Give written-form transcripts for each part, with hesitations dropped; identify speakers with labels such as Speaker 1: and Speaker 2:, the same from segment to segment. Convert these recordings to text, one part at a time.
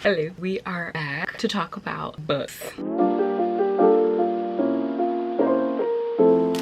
Speaker 1: Hello, we are back to talk about books.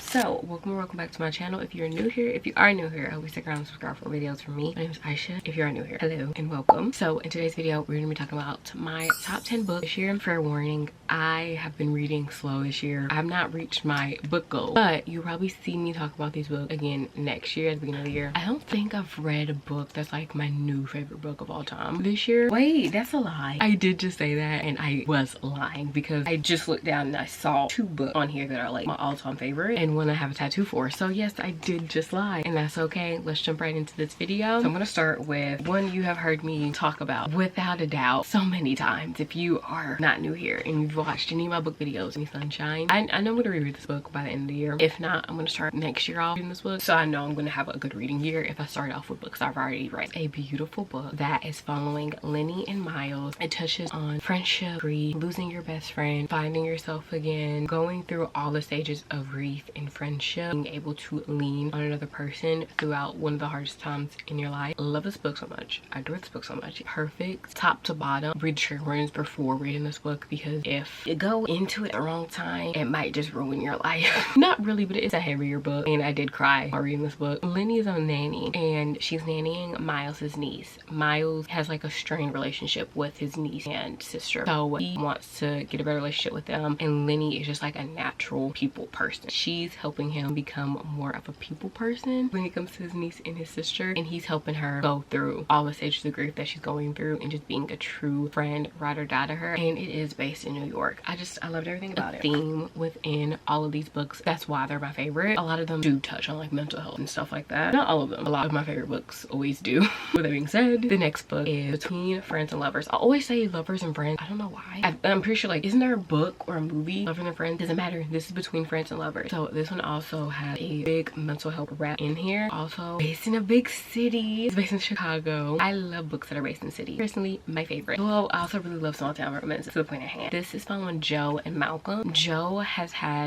Speaker 1: So welcome back to my channel. If you're new here, if you are new here, I hope you stick around and subscribe for videos from me. My name is Isha. If you are new here, hello and welcome. So in today's video, we're gonna be talking about my top 10 books this year. Fair warning, I have been reading slow this year. I have not reached my book goal, but you probably see me talk about these books again next year at the beginning of the year. I don't think I've read a book that's like my new favorite book of all time this year. Wait, that's a lie. I did just say that and I was lying because I just looked down and I saw 2 books on here that are like my all-time favorite and one I have a tattoo for. So yes, I did just lie and that's okay. Let's jump right into this video. So I'm gonna start with one you have heard me talk about without a doubt so many times. If you are not new here and you've watched any of my book videos, any Sunshine, I know I'm gonna reread this book by the end of the year. If not, I'm gonna start next year off reading this book, so I know I'm gonna have a good reading year if I start off with books I've already read. A beautiful book that is following Lenny and Miles. It touches on friendship, grief, losing your best friend, finding yourself again, going through all the stages of grief and friendship, being able to lean on another person throughout one of the hardest times in your life. I love this book so much. I adore this book so much. Perfect top to bottom. Read trigger warnings before reading this book because if you go into it at the wrong time, it might just ruin your life. Not really, but it's a heavier book and I did cry while reading this book. Lenny is a nanny and she's nannying Miles's niece. Miles has like a strained relationship with his niece and sister, so he wants to get a better relationship with them, and Lenny is just like a natural people person. She's helping him become more of a people person when it comes to his niece and his sister, and he's helping her go through all the stages of grief that she's going through and just being a true friend, ride or die to her. And it is based in New York. I loved everything about it. Theme within all of these books, that's why they're my favorite. A lot of them do touch on like mental health and stuff like that. Not all of them, a lot of my favorite books always do. With that being said, the next book is Between Friends and Lovers. I always say lovers and friends. I don't know why. I'm pretty sure, like, isn't there a book or a movie, Lovers and Friends? Doesn't matter. This is Between Friends and Lovers. So this one also has a big mental health wrap in here. Also based in a big city. It's based in Chicago. I love books that are based in cities. Personally, my favorite. Well, I also really love small town romance to the point at hand. This is following Joe and Malcolm. Joe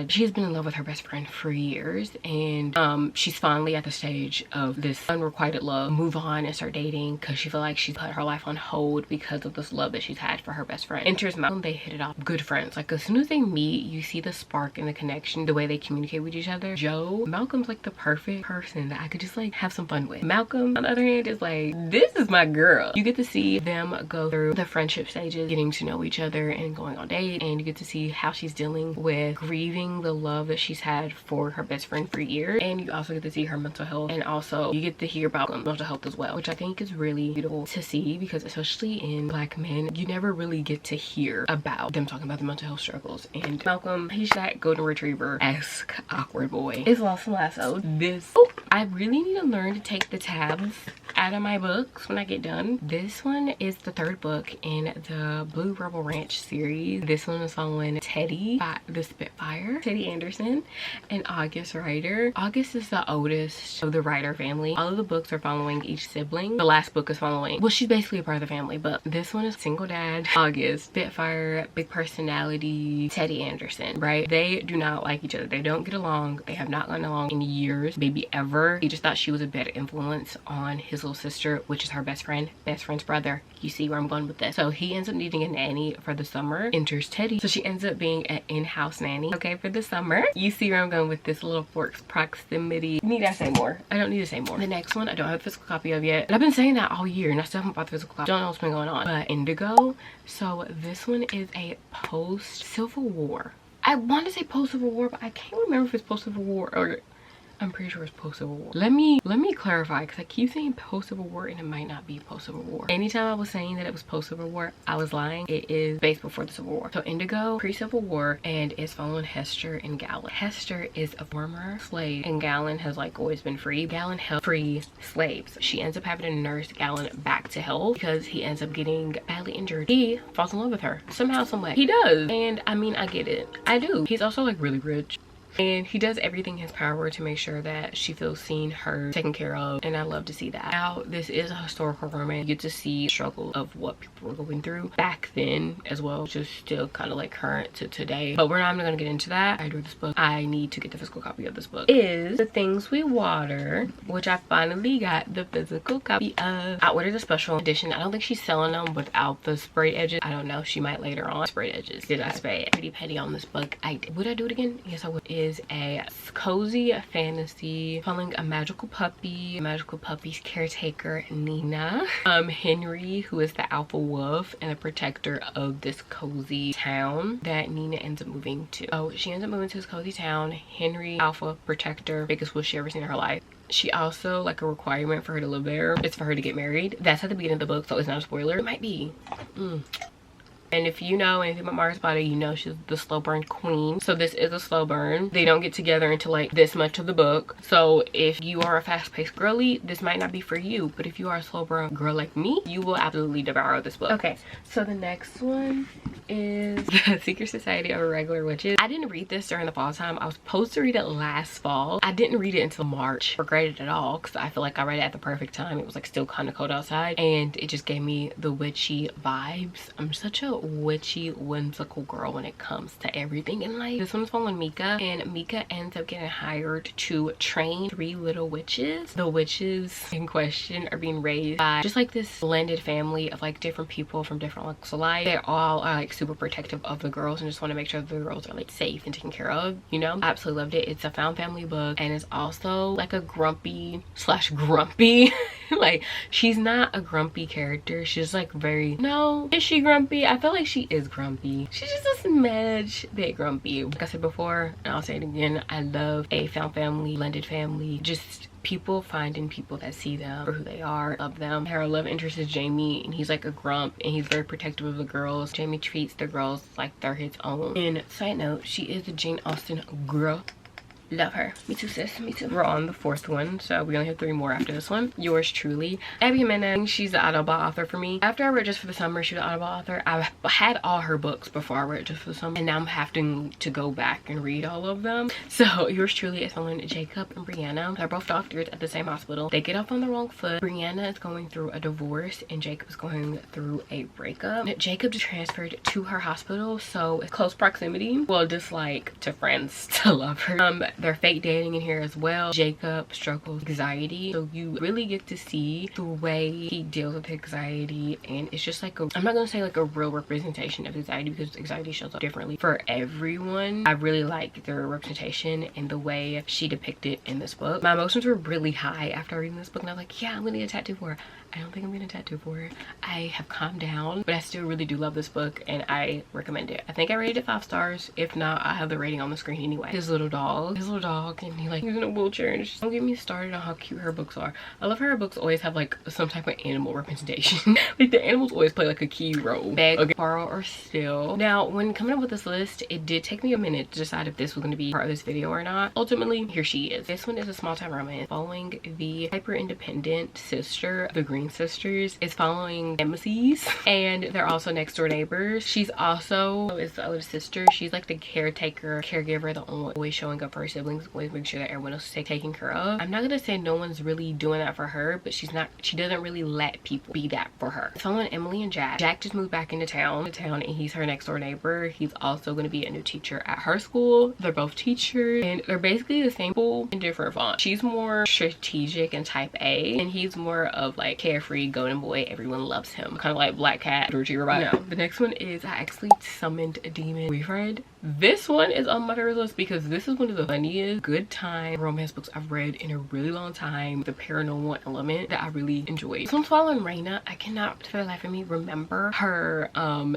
Speaker 1: she's been in love with her best friend for years, and she's finally at the stage of this unrequited love, move on and start dating because she feels like she's put her life on hold because of this love that she's had for her best friend. Enters Malcolm. They hit it off. Good friends. Like, as soon as they meet, you see the spark and the connection, the way they communicate with each other. Malcolm's like the perfect person that I could just like have some fun with. Malcolm, on the other hand, is like, this is my girl. You get to see them go through the friendship stages, getting to know each other and going on dates, and you get to see how she's dealing with grieving the love that she's had for her best friend for years, and you also get to see her mental health, and also you get to hear about mental health as well, which I think is really beautiful to see because especially in Black men, you never really get to hear about them talking about the mental health struggles. And Malcolm, he's that golden retriever-esque awkward boy. It's lost and lassoed. I really need to learn to take the tabs out of my books when I get done. This one is the 3rd book in the Blue Rebel Ranch series. This one is following Teddy by the Spitfire, Teddy Anderson, and August Ryder. August is the oldest of the Ryder family. All of the books are following each sibling. The last book is following, well, she's basically a part of the family, but this one is single dad, August, Spitfire, big personality, Teddy Anderson, right? They do not like each other. They don't get along. They have not gotten along in years, maybe ever. He just thought she was a bad influence on his little sister, which is her best friend's brother. You see where I'm going with this. So he ends up needing a nanny for the summer. Enters Teddy. So she ends up being an in-house nanny, okay, for the summer. You see where I'm going with this little forks proximity. Need I say more? I don't need to say more. The next one I don't have a physical copy of yet, and I've been saying that all year and I still haven't bought the physical copy. Don't know what's been going on. But Indigo. So this one is a post-Civil War. I want to say post-Civil War, but I can't remember if it's post-Civil War or I'm pretty sure it's post-Civil War. Let me clarify, because I keep saying post-Civil War and it might not be post-Civil War. Anytime I was saying that it was post-Civil War, I was lying. It is based before the Civil War. So Indigo, pre-Civil War, and it's following Hester and Gallon. Hester is a former slave and Gallon has like always been free. Gallon helped free slaves. She ends up having to nurse Gallon back to health because he ends up getting badly injured. He falls in love with her somehow, some way. He does, and I mean, I get it. I do. He's also like really rich. and he does everything in his power to make sure that she feels seen, heard, taken care of, and I love to see that. Now this is a historical romance. You get to see the struggle of what people were going through back then as well, which is still kind of like current to today, but we're not even gonna get into that. I adore this book. I need to get the physical copy of this book. Is The Things We Water, which I finally got the physical copy of. I ordered a special edition. I don't think she's selling them without the sprayed edges. I don't know, she might later on. Sprayed edges. Did I spray it? Pretty petty on this book. I did. Would I do it again? Yes, I would. Is a cozy fantasy following a magical puppy, magical puppy's caretaker Nina, Henry, who is the alpha wolf and a protector of this cozy town that Nina ends up moving to. Oh, she ends up moving to this cozy town. Henry, alpha protector, biggest wish she ever seen in her life. She also, like, a requirement for her to live there is for her to get married. That's at the beginning of the book, so it's not a spoiler. It might be. And if you know anything about Mars Body, you know she's the slow burn queen. So this is a slow burn. They don't get together until like this much of the book. So if you are a fast-paced girly, this might not be for you. But if you are a slow burn girl like me, you will absolutely devour this book. Okay, so the next one is The Secret Society of Irregular Witches. I didn't read this during the fall time. I was supposed to read it last fall. I didn't read it until March. Regret it at all, because I feel like I read it at the perfect time. It was like still kind of cold outside, and it just gave me the witchy vibes. I'm such a witchy, whimsical girl when it comes to everything in life. This one's following Mika, and Mika ends up getting hired to train 3 little witches. The witches in question are being raised by just like this blended family of like different people from different walks of life. They all are like super protective of the girls and just want to make sure the girls are like safe and taken care of, you know. I absolutely loved it. It's a found family book, and it's also like a grumpy like, she's not a grumpy character. She's like very, no, is she grumpy? I feel like she is grumpy. She's just a smidge bit grumpy. Like I said before, and I'll say it again, I love a found family, blended family, just people finding people that see them for who they are, love them. Her love interest is Jamie, and he's like a grump, and he's very protective of the girls. Jamie treats the girls like they're his own. And side note, she is a Jane Austen girl. Love her. Me too, sis. Me too. We're on the 4th one, so we only have 3 more after this one. Yours truly, Abby Jimenez. She's the Audible author for me. After I read Just for the Summer, she was the Audible author. I had all her books before I read Just for the Summer, and now I'm having to go back and read all of them. So yours truly is following Jacob and Brianna. They're both doctors at the same hospital. They get off on the wrong foot. Brianna is going through a divorce, and Jacob is going through a breakup. Jacob is transferred to her hospital, so it's close proximity. Well, just like to friends to love her. They're fake dating in here as well. Jacob struggles with anxiety, so you really get to see the way he deals with anxiety, and it's just like a, I'm not gonna say like a real representation of anxiety, because anxiety shows up differently for everyone. I really like the representation and the way she depicted in this book. My emotions were really high after reading this book, and I was like, yeah, I'm gonna get a tattoo for her. I don't think I'm getting a tattoo for her. I have calmed down, but I still really do love this book, and I recommend it. I think I rated it 5 stars. If not, I have the rating on the screen anyway. His little dog, and he's in a wheelchair, and just don't get me started on how cute her books are. I love how her books always have like some type of animal representation. Like the animals always play like a key role. Beg, okay, borrow, or steal. Now, when coming up with this list, it did take me a minute to decide if this was going to be part of this video or not. Ultimately, here she is. This one is a small time romance following the hyper independent sister of the Green sisters. It's following Nemesis, and they're also next door neighbors. She's also is the older sister. She's like the caretaker, caregiver, the only always showing up for her siblings, always making sure that everyone else is taken care of. I'm not gonna say no one's really doing that for her, but she doesn't really let people be that for her. It's following Emily and Jack. Jack just moved back into town, and he's her next door neighbor. He's also going to be a new teacher at her school. They're both teachers, and they're basically the same people in different fonts. She's more strategic and type A, and he's more of like carefree golden boy, everyone loves him, kind of like Black Cat, Georgie Robot. No, the next one is I actually summoned a demon boyfriend. This one is on my favorite list because this is one of the funniest good time romance books I've read in a really long time. The paranormal element that I really enjoyed. This one's following Raina. I cannot for the life of me remember her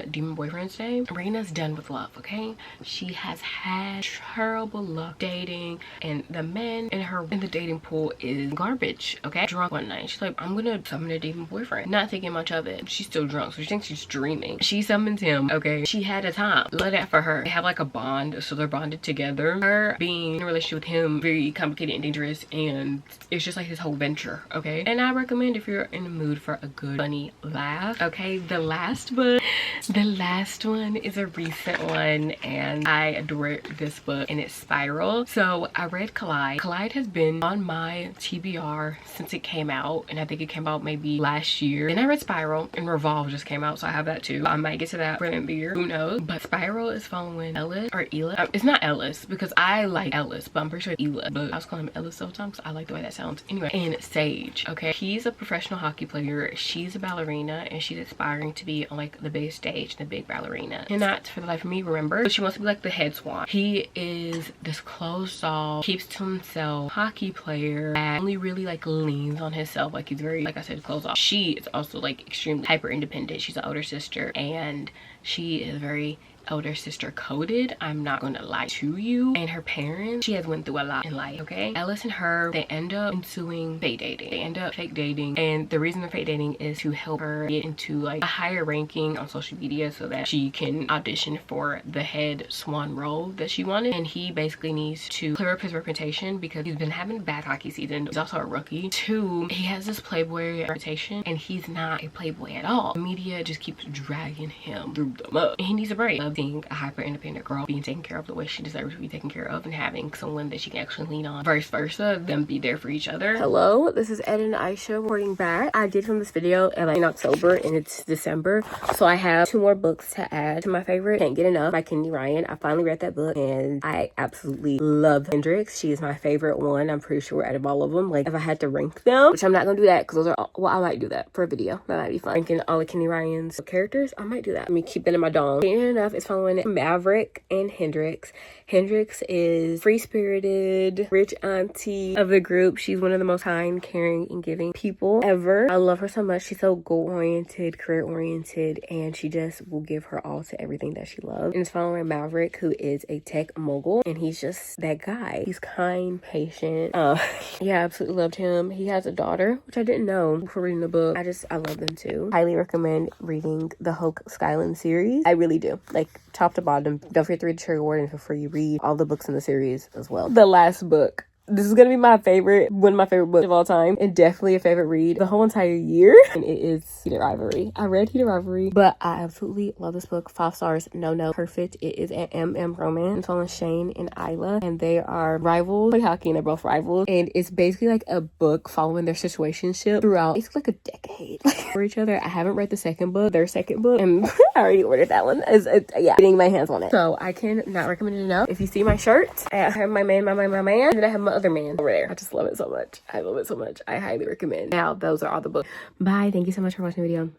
Speaker 1: demon boyfriend's name. Raina's done with love, okay? She has had terrible luck dating, and the men in the dating pool is garbage, okay? Drunk one night, she's like, I'm gonna summon a demon boyfriend. Not thinking much of it. She's still drunk, so she thinks she's dreaming. She summons him, okay? She had a time. Love that for her. They have like like a bond, so they're bonded together. Her being in a relationship with him, very complicated and dangerous, and it's just like his whole venture, okay? And I recommend if you're in the mood for a good funny laugh, okay? The last one is a recent one, and I adore this book, and it's Spiral. So I read Collide. Collide has been on my TBR since it came out, and I think it came out maybe last year. Then I read Spiral, and Revolve just came out, so I have that too. I might get to that for the year, who knows? But Spiral is following Ellis, or Ela. It's not Ellis, because I like Ellis, but I'm pretty sure Ela, but I was calling him Ellis sometimes. I like the way that sounds. Anyway, and Sage, okay? He's a professional hockey player. She's a ballerina, and she's aspiring to be on like the big stage, the big ballerina. Cannot for the life of me remember, but she wants to be like the head swan. He is this closed off, keeps to himself hockey player that only really like leans on himself. Like he's very, like I said, closed off. She is also like extremely hyper independent. She's an older sister, and she is very elder sister coded. I'm not gonna lie to you. And her parents, she has went through a lot in life, okay? Ellis and her, they end up ensuing fake dating. They end up fake dating, and the reason they're fake dating is to help her get into like a higher ranking on social media so that she can audition for the head swan role that she wanted. And he basically needs to clear up his reputation because he's been having a bad hockey season. He's also a rookie. Two, he has this playboy reputation, and he's not a playboy at all. The media just keeps dragging him through the mud. And he needs a break of being a hyper independent girl, being taken care of the way she deserves to be taken care of, and having someone that she can actually lean on, vice versa, them be there for each other. Hello, this is Ed and Aisha reporting back. I did film this video in October, and it's December, so I have 2 more books to add to my favorite. Can't Get Enough by Kenny Ryan. I finally read that book, and I absolutely love Hendrix. She is my favorite one, I'm pretty sure, out of all of them. Like, if I had to rank them, which I'm not gonna do that because those are all, well, I might do that for a video. That might be fun. Ranking all of Kenny Ryan's characters, I might do that. Let me keep that in my dome. Can't Get Enough is following Maverick and Hendrix. Hendrix is free-spirited, rich auntie of the group. She's one of the most kind, caring, and giving people ever. I love her so much. She's so goal-oriented, career-oriented, and she just will give her all to everything that she loves. And it's following Maverick, who is a tech mogul, and he's just that guy. He's kind, patient. Yeah, I absolutely loved him. He has a daughter, which I didn't know before reading the book. I love them too. Highly recommend reading the Hoke Skyland series. I really do. Like, top to bottom. Don't forget to read the trigger warning before you read all the books in the series as well. The last book. This is gonna be my favorite, one of my favorite books of all time, and definitely a favorite read the whole entire year. And it is Heated Rivalry. I read Heated Rivalry, but I absolutely love this book. 5 stars, no, perfect. It is an MM romance. It's on Shane and Isla, and they are rivals. Play hockey, and they're both rivals. And it's basically like a book following their situationship throughout. It's like a decade for each other. I haven't read the second book, their second book, and I already ordered that one. Yeah, getting my hands on it. So I can not recommend it enough. If you see my shirt, I have my man, and then I have my other man over there. I just love it so much. I love it so much. I highly recommend. Now, those are all the books. Bye. Thank you so much for watching the video.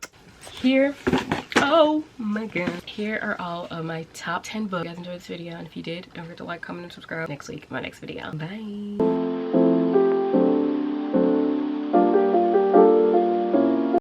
Speaker 1: Here, oh my god, here are all of my top 10 books. If you guys enjoyed this video, and if you did, don't forget to like, comment, and subscribe. Next week, my next video. Bye.